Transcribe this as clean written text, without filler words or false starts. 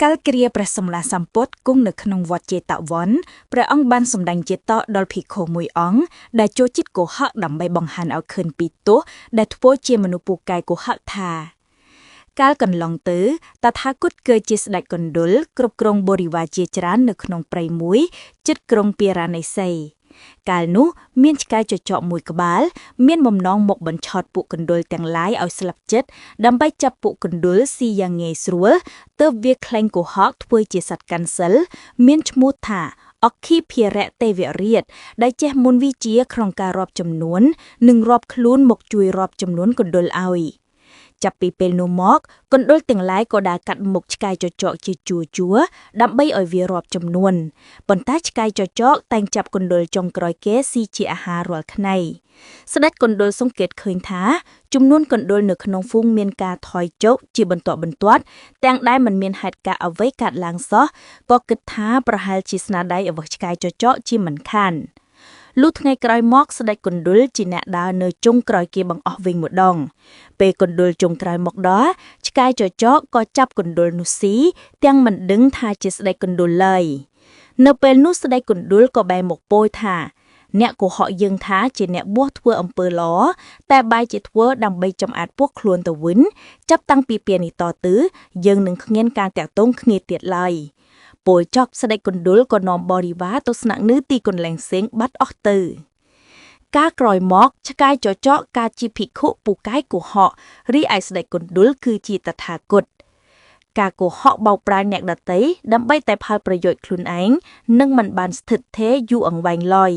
កាលគ្រាព្រះសម្មាសម្ពុទ្ធគង់នៅក្នុងវត្តចេតវ័នព្រះអង្គបានសម្ដែងចេតដល់ភិក្ខុមួយអង្គដែលចូលចិត្តកុហកដើម្បីបង្ហាញឲ្យឃើញពីទោសដែលធ្វើជាមនុស្សពូកែកុហកថាកាលកន្លងទៅតថាគតគឺជាស្ដេចកណ្ដុលគ្រប់គ្រងបរិវារជាច្រើននៅក្នុងព្រៃមួយជិតក្រុងពារាណសីកាលនោះមានឆ្កែចចកមួយក្បាលមានបំណងមកបញ្ឆោតពួកកណ្ដុរទាំងឡាយឲ្យស្លាប់ចិត្តដើម្បីចាប់ពួកកណ្ដុរស៊ីយ៉ាងងាយស្រួលទើបវាក្លែងកុហកធ្វើជាសត្វកាន់សិលមានឈ្មោះថាអគ្គិភារៈទេវរាជដែលចេះមុនវិជាក្នុងការរាប់ចំនួននិងរាប់ខ្លួនមកជួយរាប់ចំនួនកណ្ដុរឲ្យចាប់ពីពេលនោះមកកណ្ដុរទាំងឡាយក៏ដើរកាត់មុខឆ្កែចចកជាជួរដើម្បីឲ្យវារាប់ចំនួនប៉ុន្តែឆ្កែចចកតែងចាប់កណ្ដុរចុងក្រោយគេស៊ីជាអាហាររាល់ថ្ងៃស្ដេចកណ្ដុរសង្កេតឃើញថាចំនួនកណ្ដុរនៅក្នុងហ្វូងមានការថយចុះជាបន្តបន្ទាត់ទាំងដែលមិនមានហេតុការណ៍អ្វីកើតឡើងសោះក៏គិតថាប្រហែលជាស្នាដៃរបស់ឆ្កែចចកជាមិនខានលុះថ្ងៃក្រោយមកស្ដេចកណ្ដុរជាអ្នកដើរនៅចុងក្រោយគេបង្អស់វិញម្ដងពេលកណ្ដុរចុងក្រោយមកដល់ឆ្កែចចកក៏ចាប់កណ្ដុរនោះស៊ីទាំងមិនដឹងថាជាស្ដេចកណ្ដុរឡើយនៅពេលនោះស្ដេចកណ្ដុរក៏បែរមកពោលថាអ្នកកុហកយើងថាជាអ្នកបួសធ្វើអំពើល្អតែបែរជាធ្វើដើម្បីចំអាតពួកខ្លួនទៅវិញចាប់តាំងពីពេលនេះតទៅយើងនឹងគ្មានការតាក់ទងគ្នាទៀតឡើយពលចប់ស្ដេចកណ្ដុរក៏នាំបរិវារទៅស្នាក់នៅទីកន្លែងផ្សេងបាត់អស់ទៅការក្រោយមកឆ្កែចចកការជាភិក្ខុពូកែកុហករីឯស្ដេចកណ្ដុរគឺជាតថាគតការកុហកបោកប្រាស់អ្នកដទៃដើម្បីតែផលប្រយោជន៍ខ្លួនឯងនឹងមិនបានស្ថិតថេរយូរអង្វែងឡើយ